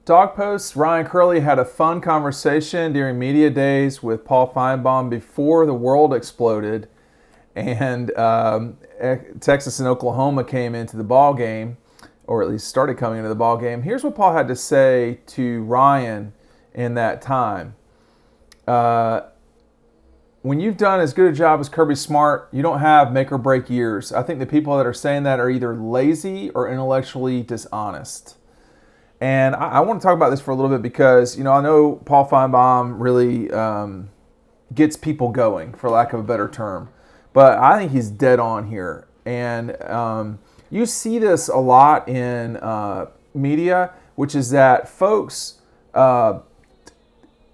Dog Post, Ryan Curley had a fun conversation during media days with Paul Finebaum before the world exploded, and Texas and Oklahoma came into the ball game, or at least started coming into the ball game. Here's what Paul had to say to Ryan in that time. When you've done as good a job as Kirby Smart, you don't have make or break years. I think the people that are saying that are either lazy or intellectually dishonest. And I want to talk about this for a little bit because, I know Paul Finebaum really gets people going, for lack of a better term. But I think he's dead on here. And you see this a lot in media, which is that folks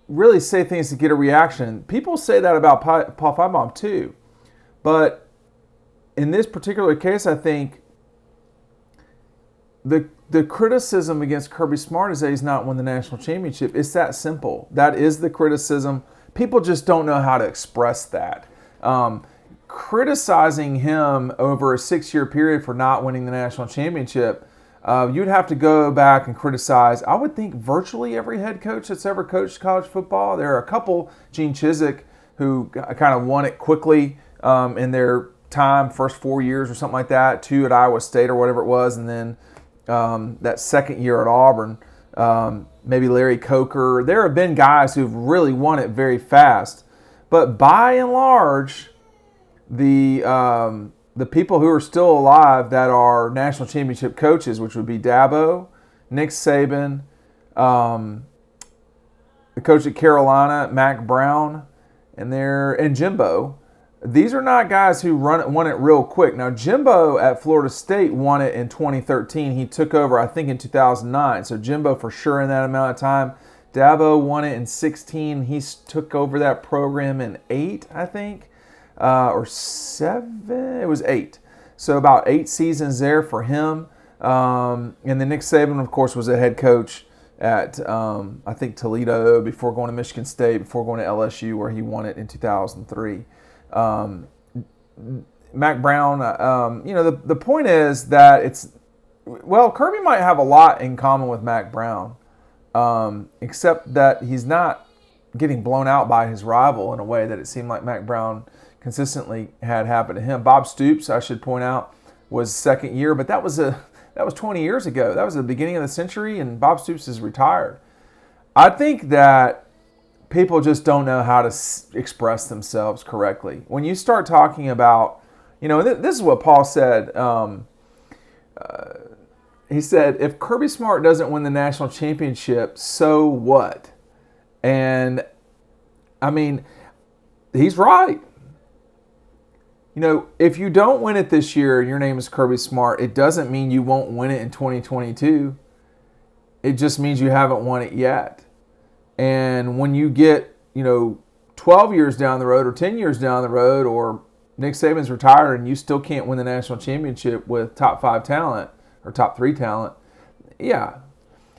really say things to get a reaction. People say that about Paul Finebaum too. But in this particular case, I think the criticism against Kirby Smart is that he's not won the national championship. It's that simple. That is the criticism. People just don't know how to express that. Criticizing him over a 6-year period for not winning the national championship, you'd have to go back and criticize, I would think, virtually every head coach that's ever coached college football. There are a couple, Gene Chizik, who kind of won it quickly in their time, first 4 years or something like that, 2 at Iowa State or whatever it was, and then that second year at Auburn, maybe Larry Coker. There have been guys who've really won it very fast. But by and large, the people who are still alive that are national championship coaches, which would be Dabo, Nick Saban, the coach at Carolina, Mack Brown, and Jimbo. These are not guys who won it real quick. Now, Jimbo at Florida State won it in 2013. He took over, I think, in 2009. So Jimbo for sure in that amount of time. Dabo won it in 16. He took over that program in 8, I think. Or 7, it was 8. So about 8 seasons there for him. And then Nick Saban, of course, was a head coach at, I think, Toledo before going to Michigan State, before going to LSU, where he won it in 2003. Mack Brown, the point is that Kirby might have a lot in common with Mack Brown, except that he's not getting blown out by his rival in a way that it seemed like Mack Brown consistently had happened to him. Bob Stoops, I should point out, was second year, but that was 20 years ago. That was the beginning of the century, and Bob Stoops is retired. I think that people just don't know how to express themselves correctly. When you start talking about, this is what Paul said. He said, if Kirby Smart doesn't win the national championship, so what? And, I mean, he's right. If you don't win it this year and your name is Kirby Smart, it doesn't mean you won't win it in 2022. It just means you haven't won it yet. And when you get, 12 years down the road or 10 years down the road, or Nick Saban's retired and you still can't win the national championship with top 5 talent or top 3 talent, yeah.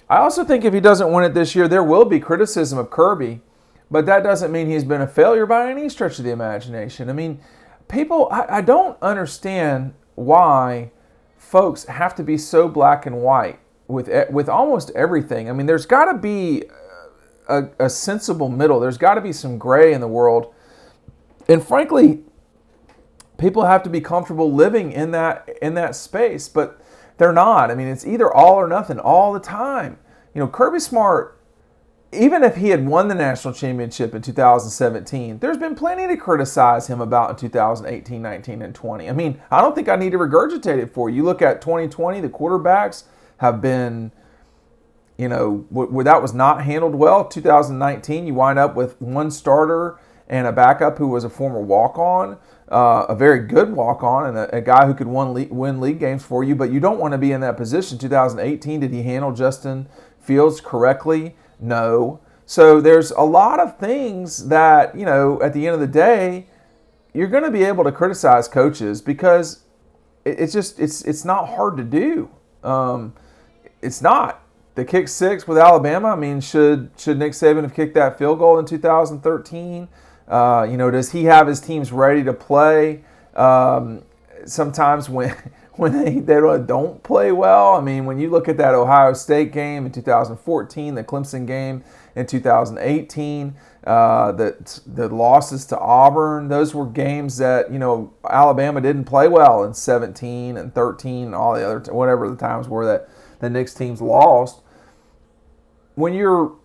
I also think if he doesn't win it this year, there will be criticism of Kirby, but that doesn't mean he's been a failure by any stretch of the imagination. I mean, I don't understand why folks have to be so black and white with almost everything. I mean, there's got to be a sensible middle. There's got to be some gray in the world. And frankly, people have to be comfortable living in that space, but they're not. I mean, it's either all or nothing all the time. Kirby Smart, even if he had won the national championship in 2017, there's been plenty to criticize him about in 2018, 19, and 20. I mean, I don't think I need to regurgitate it for you. You look at 2020, the quarterbacks have been, where that was not handled well. 2019, you wind up with one starter and a backup who was a former walk-on, a very good walk-on, and a guy who could win league games for you, but you don't want to be in that position. 2018, did he handle Justin Fields correctly? No. So there's a lot of things that, at the end of the day, you're going to be able to criticize coaches because it's not hard to do. It's not. They kicked 6 with Alabama. I mean, should Nick Saban have kicked that field goal in 2013? Does he have his teams ready to play? Sometimes when when they don't play well. I mean, when you look at that Ohio State game in 2014, the Clemson game in 2018, the losses to Auburn, those were games that, Alabama didn't play well in 17 and 13 and all the other, whatever the times were that the Knicks teams lost. When you're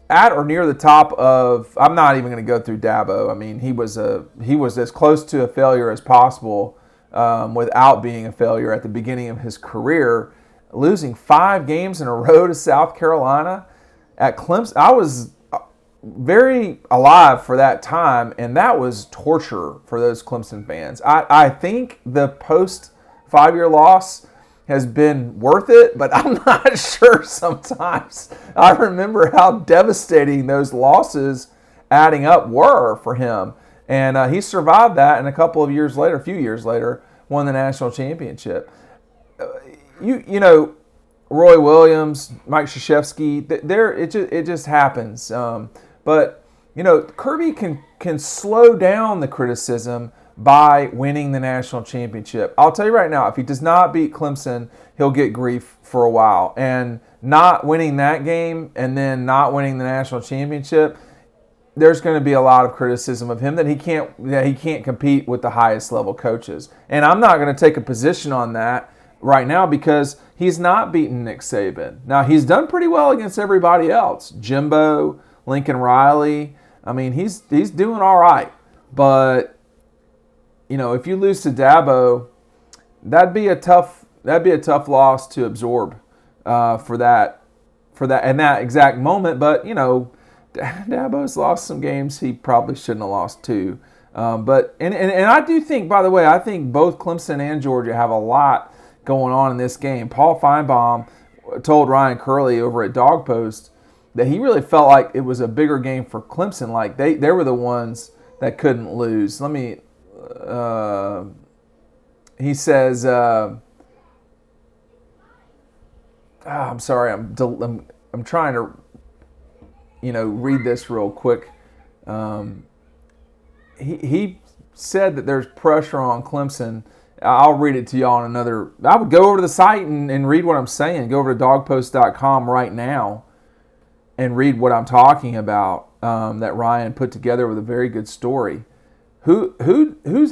at or near the top of, I'm not even going to go through Dabo. I mean, he was as close to a failure as possible without being a failure at the beginning of his career. Losing 5 games in a row to South Carolina at Clemson, I was very alive for that time, and that was torture for those Clemson fans. I think the post 5-year loss has been worth it, but I'm not sure sometimes. I remember how devastating those losses adding up were for him. And he survived that, and a few years later, won the national championship. Roy Williams, Mike Krzyzewski, it just happens. But Kirby can slow down the criticism by winning the national championship. I'll tell you right now, if he does not beat Clemson, he'll get grief for a while. And not winning that game and then not winning the national championship, there's going to be a lot of criticism of him that he can't compete with the highest level coaches. And I'm not going to take a position on that right now because he's not beaten Nick Saban. Now, he's done pretty well against everybody else. Jimbo, Lincoln Riley. I mean, he's doing all right. But if you lose to Dabo, that'd be a tough loss to absorb for that in that exact moment. But Dabo's lost some games he probably shouldn't have lost too. But I do think, by the way, I think both Clemson and Georgia have a lot going on in this game. Paul Finebaum told Ryan Curley over at Dog Post that he really felt like it was a bigger game for Clemson. Like they were the ones that couldn't lose. He says, I'm sorry, I'm trying to, read this real quick. He said that there's pressure on Clemson. I'll read it to y'all on another. I would go over to the site and read what I'm saying. Go over to dogpost.com right now and read what I'm talking about. That Ryan put together with a very good story. Who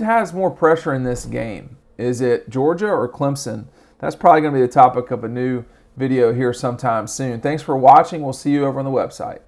has more pressure in this game? Is it Georgia or Clemson? That's probably going to be the topic of a new video here sometime soon. Thanks for watching. We'll see you over on the website.